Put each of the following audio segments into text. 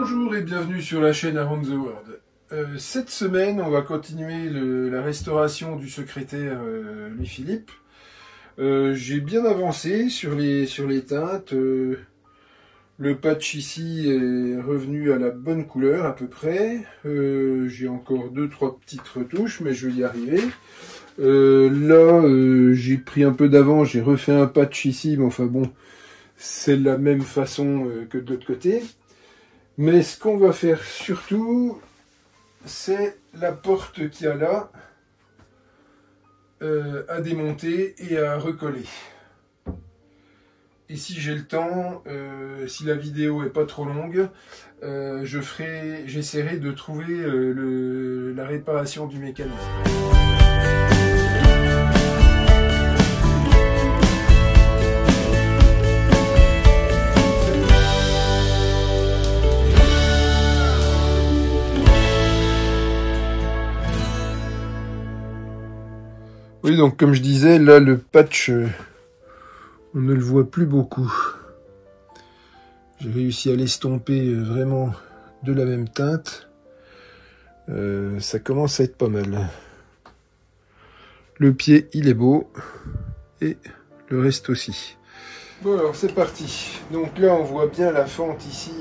Bonjour et bienvenue sur la chaîne Around the World. Cette semaine, on va continuer la restauration du secrétaire Louis-Philippe. J'ai bien avancé sur les teintes. Le patch ici est revenu à la bonne couleur à peu près. J'ai encore 2-3 petites retouches, mais je vais y arriver. Là, j'ai pris un peu d'avance, j'ai refait un patch ici, mais enfin bon, c'est la même façon que de l'autre côté. Mais ce qu'on va faire surtout, c'est la porte qu'il y a là à démonter et à recoller. Et si j'ai le temps, si la vidéo est pas trop longue, j'essaierai de trouver la réparation du mécanisme. Oui, donc comme je disais, là le patch, on ne le voit plus beaucoup. J'ai réussi à l'estomper vraiment de la même teinte. Ça commence à être pas mal. Le pied, il est beau. Et le reste aussi. Bon alors c'est parti. Donc là on voit bien la fente ici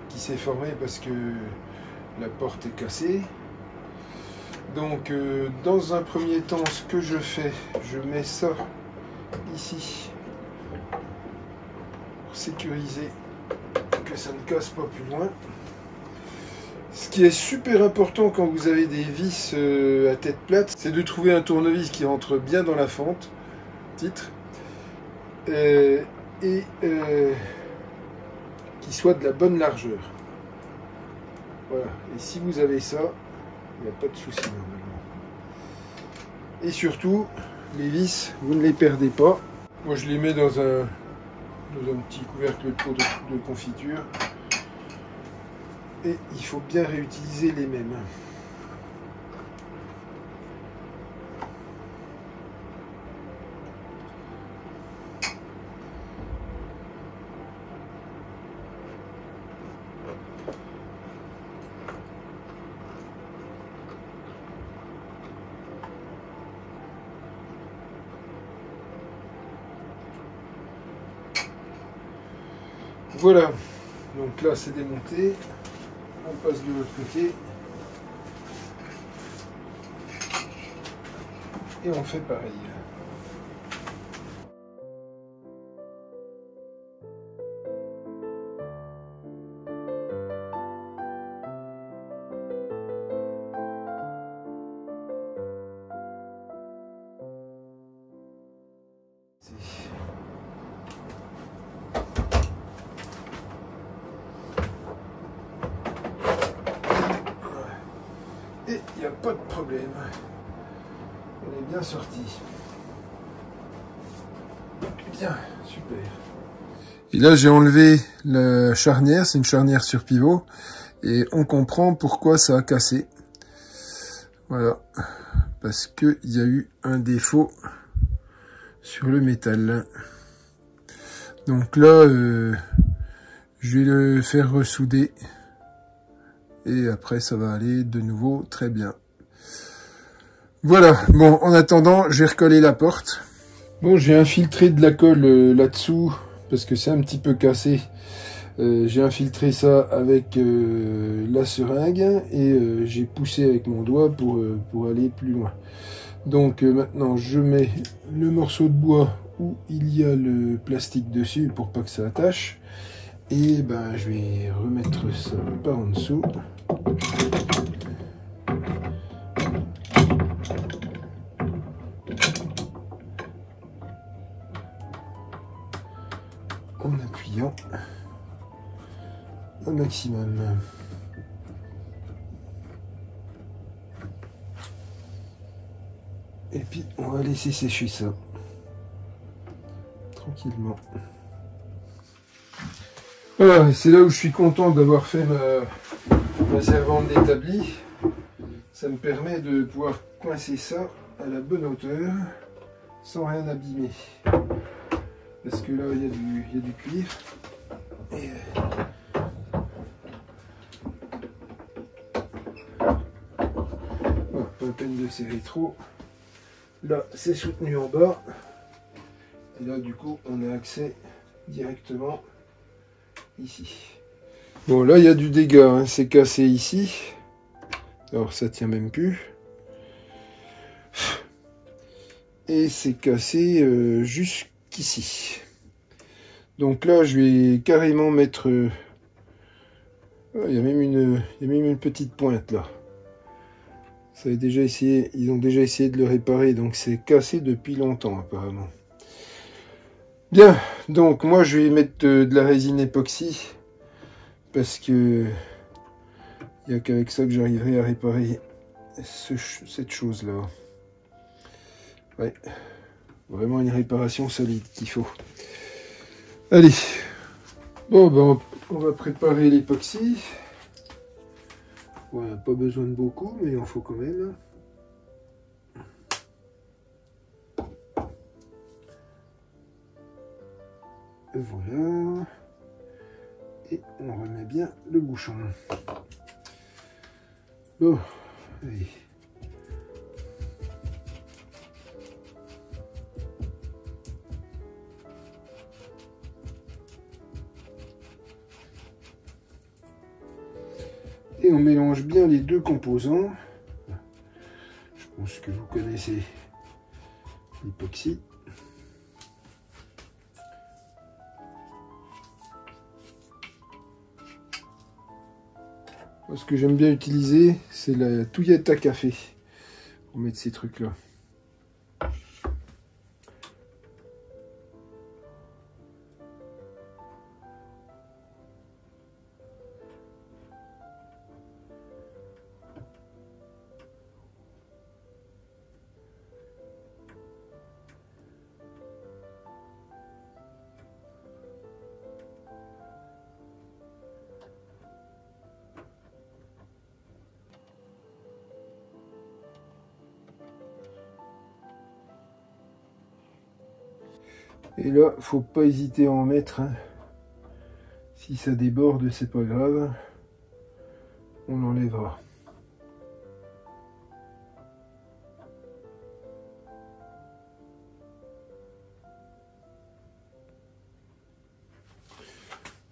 qui s'est formée parce que la porte est cassée. Donc dans un premier temps, ce que je fais, je mets ça ici pour sécuriser que ça ne casse pas plus loin. Ce qui est super important quand vous avez des vis à tête plate, c'est de trouver un tournevis qui rentre bien dans la fente, titre, et qui soit de la bonne largeur. Voilà, et si vous avez ça, il n'y a pas de souci normalement. Et surtout, les vis, vous ne les perdez pas. Moi je les mets dans un petit couvercle de pot de confiture. Et il faut bien réutiliser les mêmes. Voilà, donc là c'est démonté, on passe de l'autre côté et on fait pareil. Et il n'y a pas de problème, on est bien sorti. Bien, super. Et là j'ai enlevé la charnière, c'est une charnière sur pivot, et on comprend pourquoi ça a cassé. Voilà, parce qu'il y a eu un défaut sur le métal. Donc là, je vais le faire ressouder. Et après, ça va aller de nouveau très bien. Voilà. Bon, en attendant, je vais recoller la porte. Bon, j'ai infiltré de la colle là-dessous, parce que c'est un petit peu cassé. J'ai infiltré ça avec la seringue, et j'ai poussé avec mon doigt pour aller plus loin. Donc maintenant, je mets le morceau de bois où il y a le plastique dessus, pour pas que ça attache. Et ben, je vais remettre ça par en dessous. En appuyant au maximum. Et puis, on va laisser sécher ça. Tranquillement. Voilà, c'est là où je suis content d'avoir fait ma servante d'établi. Ça me permet de pouvoir coincer ça à la bonne hauteur sans rien abîmer. Parce que là, il y a du cuivre. Et peine de serrer trop. Là, c'est soutenu en bas. Et là, du coup, on a accès directement ici. Bon, là, il y a du dégât, hein. C'est cassé ici. Alors, ça tient même plus. Et c'est cassé jusqu'ici. Donc là, je vais carrément mettre... il y a même une petite pointe là. Ça a déjà essayé, ils ont déjà essayé de le réparer, donc c'est cassé depuis longtemps apparemment. Bien, donc moi je vais mettre de la résine époxy parce que il n'y a qu'avec ça que j'arriverai à réparer cette chose là. Ouais, vraiment une réparation solide qu'il faut. Allez, bon ben on va préparer l'époxy. Voilà, pas besoin de beaucoup, mais il en faut quand même. Voilà. Et on remet bien le bouchon. Bon, allez. Et on mélange bien les deux composants. Je pense que vous connaissez l'époxy. Ce que j'aime bien utiliser, c'est la touillette à café pour mettre ces trucs-là. Et là, faut pas hésiter à en mettre. Hein. Si ça déborde, c'est pas grave. On l'enlèvera.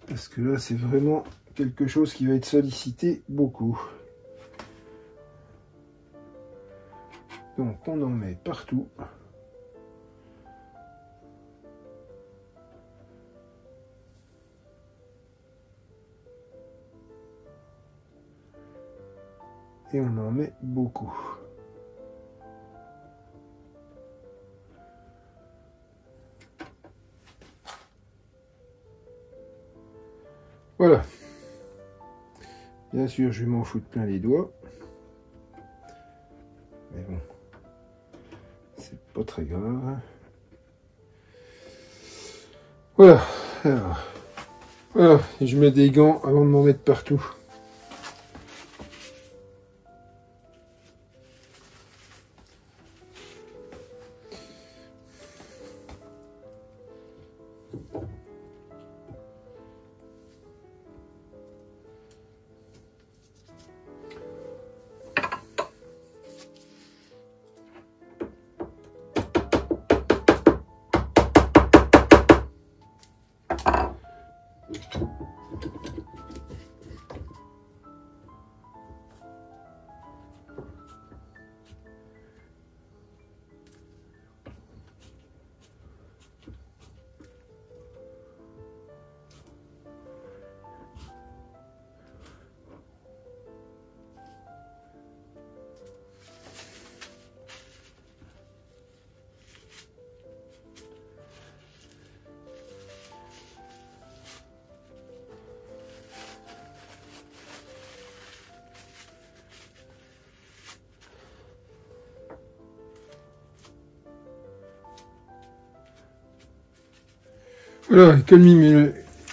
Parce que là, c'est vraiment quelque chose qui va être sollicité beaucoup. Donc, on en met partout. Et on en met beaucoup. Voilà. Bien sûr, je vais m'en foutre plein les doigts. Mais bon, c'est pas très grave. Voilà. Alors, voilà. Et je mets des gants avant de m'en mettre partout.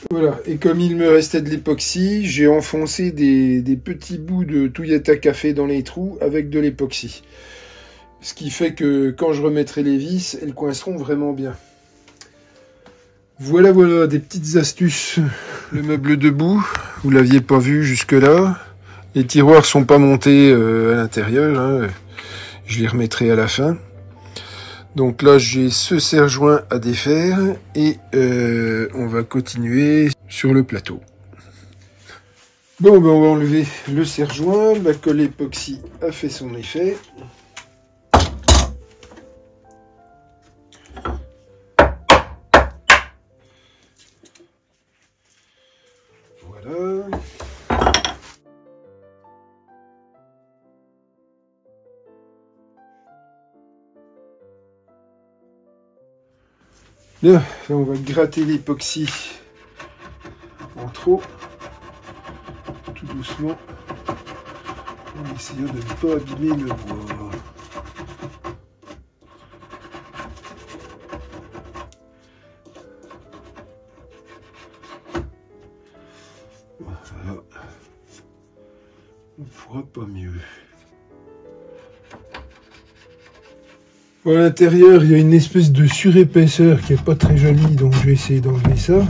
Voilà, et comme il me restait de l'époxy, j'ai enfoncé des petits bouts de touillette à café dans les trous avec de l'époxy. Ce qui fait que quand je remettrai les vis, elles coinceront vraiment bien. Voilà, voilà, des petites astuces. Le meuble debout, vous l'aviez pas vu jusque-là. Les tiroirs sont pas montés à l'intérieur. Hein. Je les remettrai à la fin. Donc là, j'ai ce serre-joint à défaire et on va continuer sur le plateau. Bon, ben on va enlever le serre-joint. La colle époxy a fait son effet. Voilà. Bien, là on va gratter l'époxy en trop, tout doucement, en essayant de ne pas abîmer le bois. Voilà, on ne pourra pas mieux. À l'intérieur, il y a une espèce de surépaisseur qui est pas très jolie, donc je vais essayer d'enlever ça.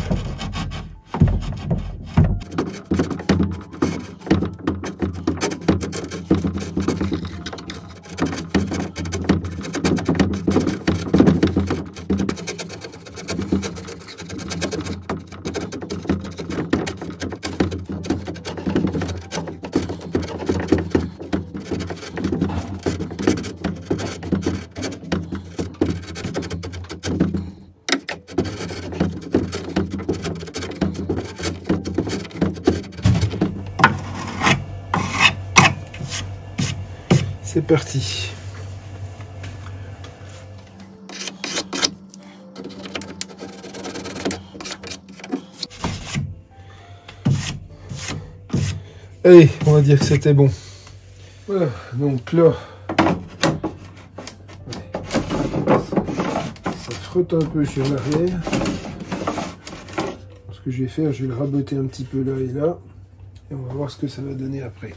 C'est parti. Allez, on va dire que c'était bon. Voilà, donc là, ça frotte un peu sur l'arrière. Ce que je vais faire, je vais le raboter un petit peu là et là, et on va voir ce que ça va donner après.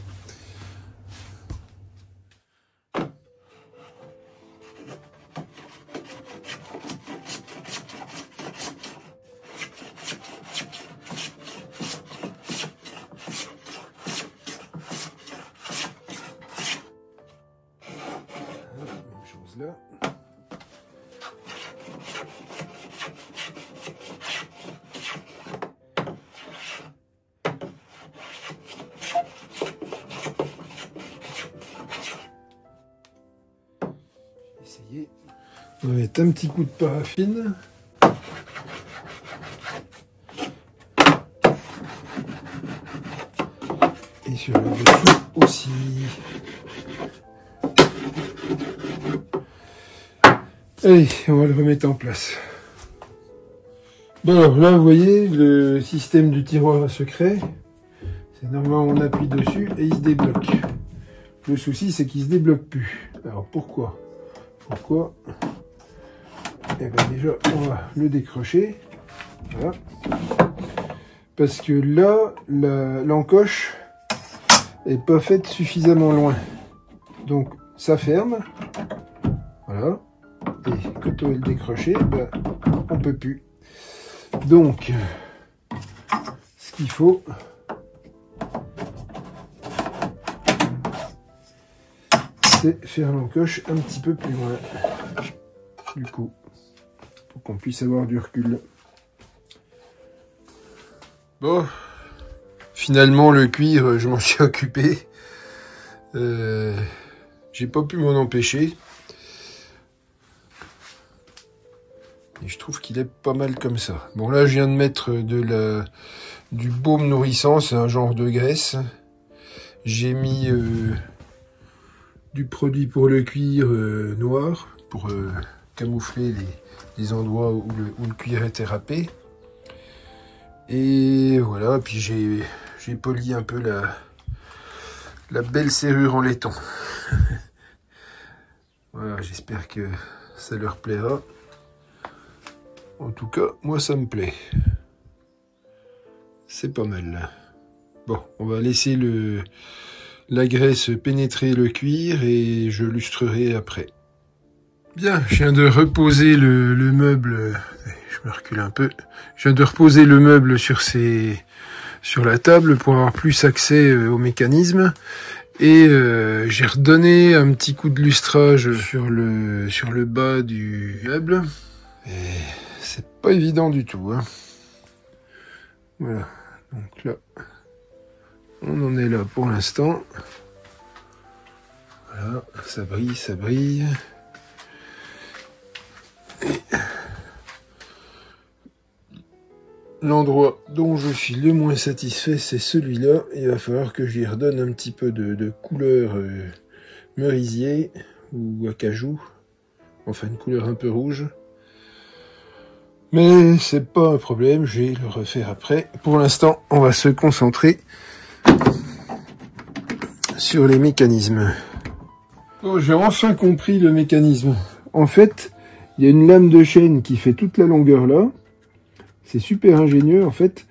Là. Essayer. On va mettre un petit coup de paraffine. Et sur le dessus aussi. Allez, on va le remettre en place. Bon alors là, vous voyez, le système du tiroir à secret, c'est normalement on appuie dessus et il se débloque. Le souci, c'est qu'il se débloque plus. Alors pourquoi? Eh bien déjà, on va le décrocher. Voilà. Parce que là, l'encoche est pas faite suffisamment loin. Donc ça ferme. Voilà. Et quand on va le décrocher, ben, on peut plus. Donc, ce qu'il faut, c'est faire l'encoche un petit peu plus loin, du coup, pour qu'on puisse avoir du recul. Bon, finalement le cuir, je m'en suis occupé. J'ai pas pu m'en empêcher. Et je trouve qu'il est pas mal comme ça. Bon là je viens de mettre du baume nourrissant, c'est un genre de graisse. J'ai mis du produit pour le cuir noir, pour camoufler les endroits où le cuir était râpé. Et voilà, puis j'ai poli un peu la belle serrure en laiton. Voilà, j'espère que ça leur plaira. En tout cas, moi ça me plaît. C'est pas mal. Bon, on va laisser la graisse pénétrer le cuir et je lustrerai après. Bien, je viens de reposer le meuble. Je me recule un peu. Je viens de reposer le meuble sur la table pour avoir plus accès au mécanisme. Et j'ai redonné un petit coup de lustrage sur le bas du meuble. Et c'est pas évident du tout, hein. Voilà, donc là, on en est là pour l'instant. Voilà, ça brille, ça brille. Et l'endroit dont je suis le moins satisfait, c'est celui-là. Il va falloir que j'y redonne un petit peu de couleur merisier ou acajou. Enfin, une couleur un peu rouge. Mais c'est pas un problème, je vais le refaire après. Pour l'instant, on va se concentrer sur les mécanismes. Oh, j'ai enfin compris le mécanisme. En fait, il y a une lame de chaîne qui fait toute la longueur là. C'est super ingénieux, en fait.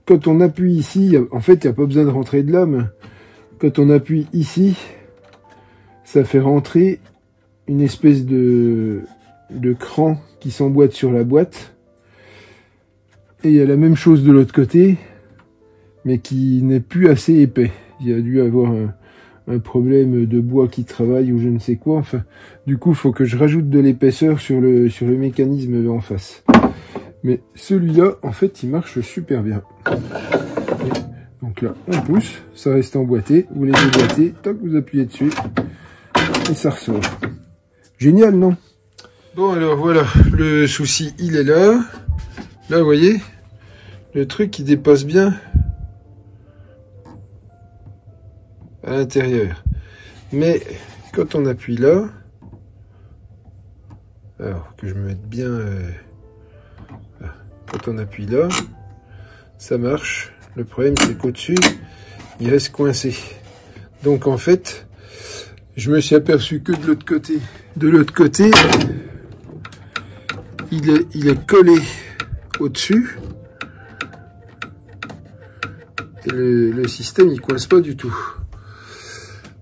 Quand on appuie ici, en fait, il n'y a pas besoin de rentrer de lame. Quand on appuie ici, ça fait rentrer une espèce de cran qui s'emboîte sur la boîte. Et il y a la même chose de l'autre côté, mais qui n'est plus assez épais. Il y a dû avoir un problème de bois qui travaille ou je ne sais quoi. Enfin, du coup, il faut que je rajoute de l'épaisseur sur le mécanisme en face. Mais celui-là, en fait, il marche super bien. Donc là, on pousse, ça reste emboîté. Vous les déboîtez, tac, vous appuyez dessus, et ça ressort. Génial, non? Bon, alors voilà, le souci, il est là. Là, vous voyez, le truc, il dépasse bien à l'intérieur. Mais quand on appuie là, alors que je me mette bien... quand on appuie là, ça marche. Le problème, c'est qu'au-dessus, il reste coincé. Donc, en fait, je me suis aperçu que de l'autre côté. De l'autre côté, il est collé au-dessus. Et le système, il coince pas du tout.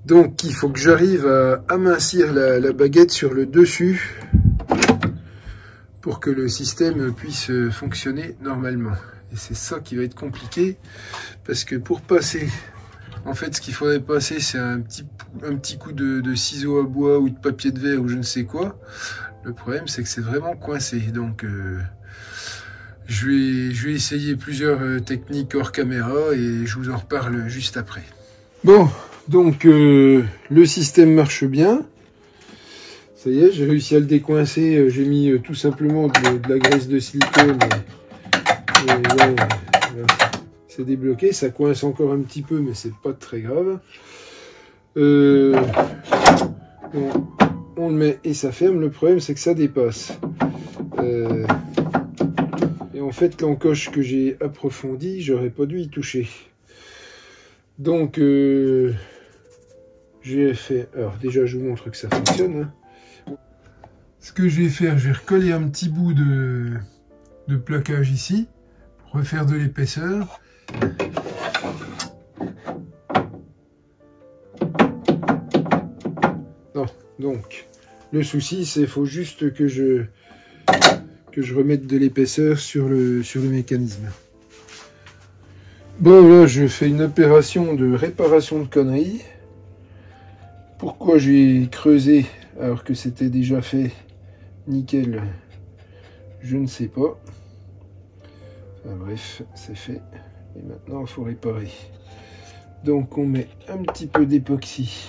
Donc, il faut que j'arrive à amincir la baguette sur le dessus pour que le système puisse fonctionner normalement. Et c'est ça qui va être compliqué, parce que pour passer, en fait, ce qu'il faudrait passer, c'est un petit coup de ciseau à bois ou de papier de verre ou je ne sais quoi. Le problème, c'est que c'est vraiment coincé. Donc, je vais essayer plusieurs techniques hors caméra et je vous en reparle juste après. Bon, donc, le système marche bien. Ça y est, j'ai réussi à le décoincer. J'ai mis tout simplement de la graisse de silicone. Et là, c'est débloqué. Ça coince encore un petit peu, mais c'est pas très grave. On le met et ça ferme. Le problème, c'est que ça dépasse. Et en fait, l'encoche que j'ai approfondie, j'aurais pas dû y toucher. Donc, j'ai fait... Alors, déjà, je vous montre que ça fonctionne. Hein. Ce que je vais faire, je vais recoller un petit bout de plaquage ici, pour refaire de l'épaisseur. Non, donc, le souci, c'est qu'il faut juste que je remette de l'épaisseur sur le mécanisme. Bon, là, je fais une opération de réparation de conneries. Pourquoi j'ai creusé alors que c'était déjà fait nickel, je ne sais pas. Enfin bref, c'est fait. Et maintenant, il faut réparer. Donc, on met un petit peu d'époxy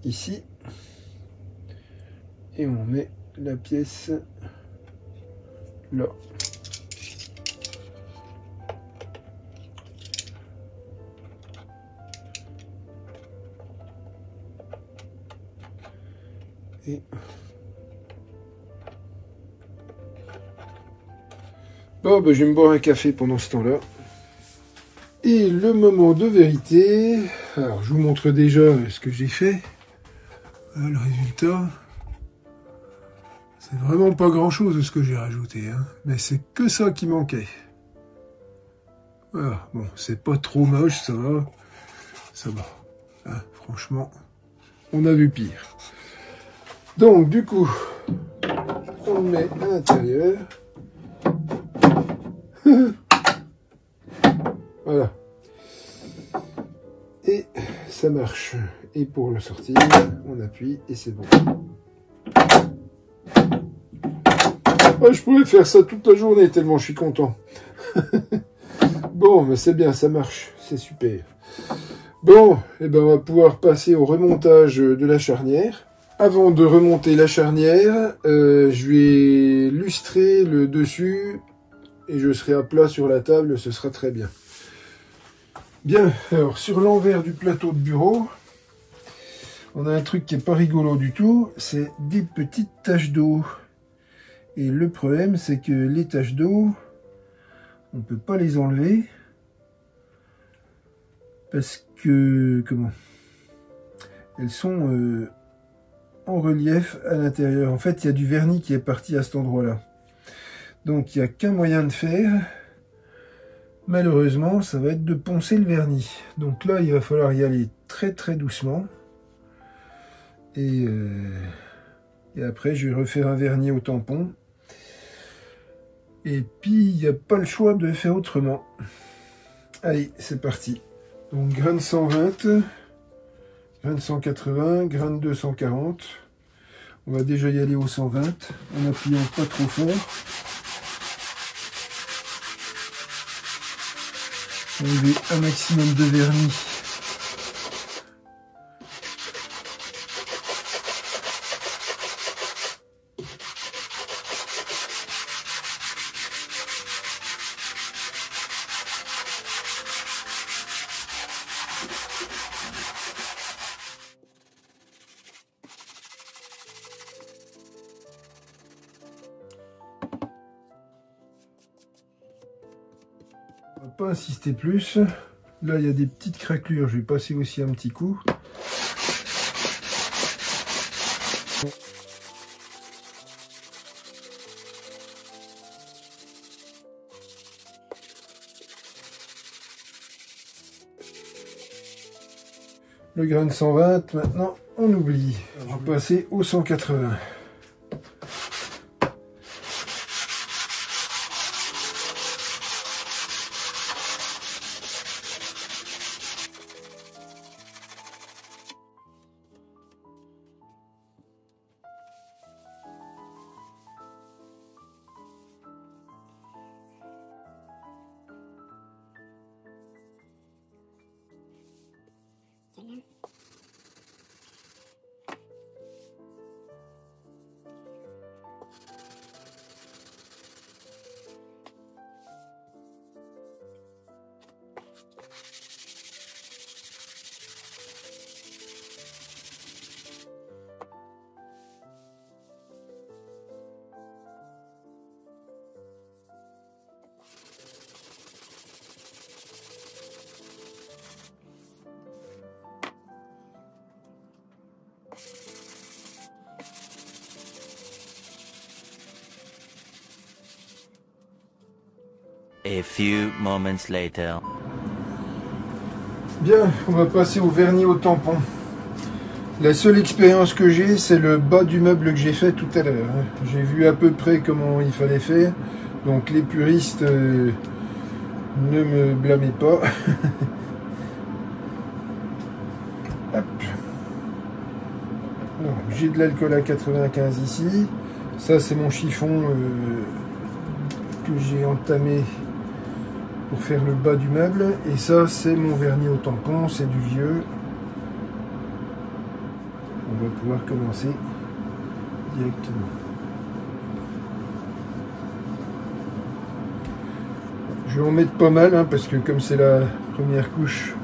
ici. Et on met la pièce là. Et bon, ben, je vais me boire un café pendant ce temps-là. Et le moment de vérité. Alors, je vous montre déjà ce que j'ai fait. Voilà le résultat. C'est vraiment pas grand-chose ce que j'ai rajouté, hein. Mais c'est que ça qui manquait. Voilà, bon, c'est pas trop moche, ça va. Ça va. Hein, franchement, on a vu pire. Donc, du coup, on le met à l'intérieur. Voilà. et ça marche. Et pour le sortir, on appuie et c'est bon. Oh, je pourrais faire ça toute la journée tellement je suis content. Bon, mais c'est bien, ça marche, c'est super. Bon, et ben on va pouvoir passer au remontage de la charnière. Avant de remonter la charnière, je vais lustrer le dessus et je serai à plat sur la table, ce sera très bien. Bien, alors sur l'envers du plateau de bureau, on a un truc qui est pas rigolo du tout, c'est des petites taches d'eau. Et le problème, c'est que les taches d'eau, on peut pas les enlever parce que, comment, elles sont en relief à l'intérieur. En fait, il y a du vernis qui est parti à cet endroit-là. Donc, il n'y a qu'un moyen de faire. Malheureusement, ça va être de poncer le vernis. Donc là, il va falloir y aller très très doucement. Et après, je vais refaire un vernis au tampon. Et puis, il n'y a pas le choix de faire autrement. Allez, c'est parti. Donc, grain 120, grain 180, grain 240. On va déjà y aller au 120, en appuyant pas trop fort. Enlever un maximum de vernis. On va pas insister plus. Là, il y a des petites craquelures. Je vais passer aussi un petit coup. Le grain de 120, maintenant, on oublie. On va passer au 180. A few moments later. Bien, on va passer au vernis au tampon. La seule expérience que j'ai, c'est le bas du meuble que j'ai fait tout à l'heure. J'ai vu à peu près comment il fallait faire. Donc les puristes, ne me blâmez pas. J'ai de l'alcool à 95 ici. Ça, c'est mon chiffon que j'ai entamé pour faire le bas du meuble. Et ça, c'est mon vernis au tampon, c'est du vieux. On va pouvoir commencer directement. Je vais en mettre pas mal, hein, parce que comme c'est la première couche,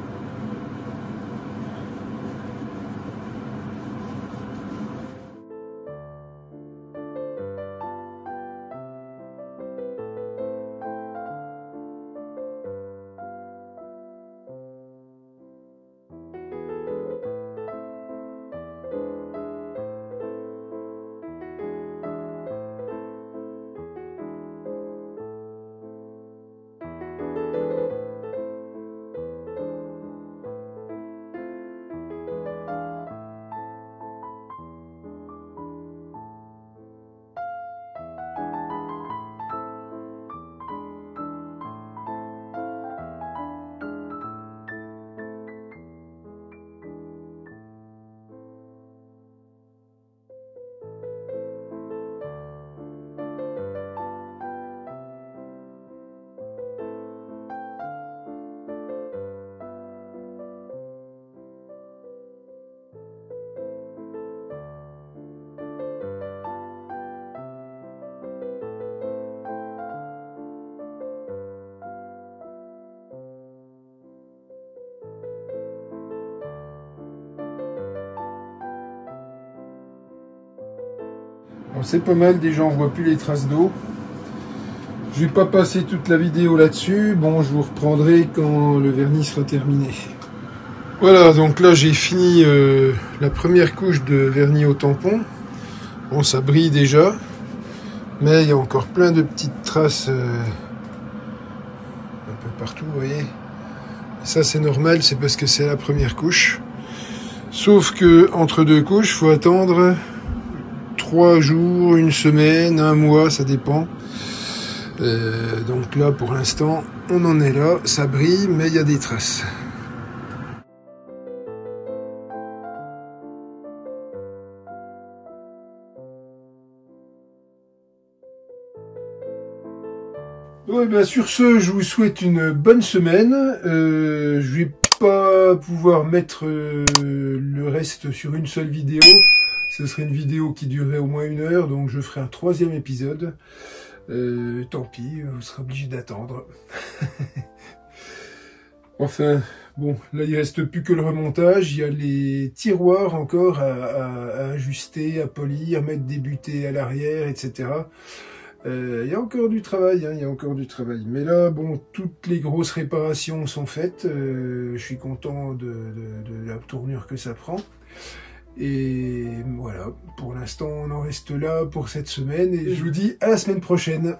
c'est pas mal, déjà on voit plus les traces d'eau. Je vais pas passer toute la vidéo là-dessus. Bon, je vous reprendrai quand le vernis sera terminé. Voilà, donc là j'ai fini la première couche de vernis au tampon. Bon, ça brille déjà, mais il y a encore plein de petites traces un peu partout, vous voyez. Ça c'est normal, c'est parce que c'est la première couche. Sauf que entre deux couches, il faut attendre 3 jours, 1 semaine, 1 mois, ça dépend. Donc là, pour l'instant, on en est là. Ça brille, mais il y a des traces. Bon, et bien sur ce, je vous souhaite une bonne semaine. Je vais pas pouvoir mettre le reste sur une seule vidéo. Ce serait une vidéo qui durerait au moins 1 heure, donc je ferai un 3e épisode. Tant pis, vous serez obligé d'attendre. Enfin, bon, là il reste plus que le remontage. Il y a les tiroirs encore à ajuster, à polir, mettre des butées à l'arrière, etc. Il y a encore du travail, hein, il y a encore du travail. Mais là, bon, toutes les grosses réparations sont faites. Je suis content de la tournure que ça prend. Et voilà, pour l'instant, on en reste là pour cette semaine. Et je vous dis à la semaine prochaine.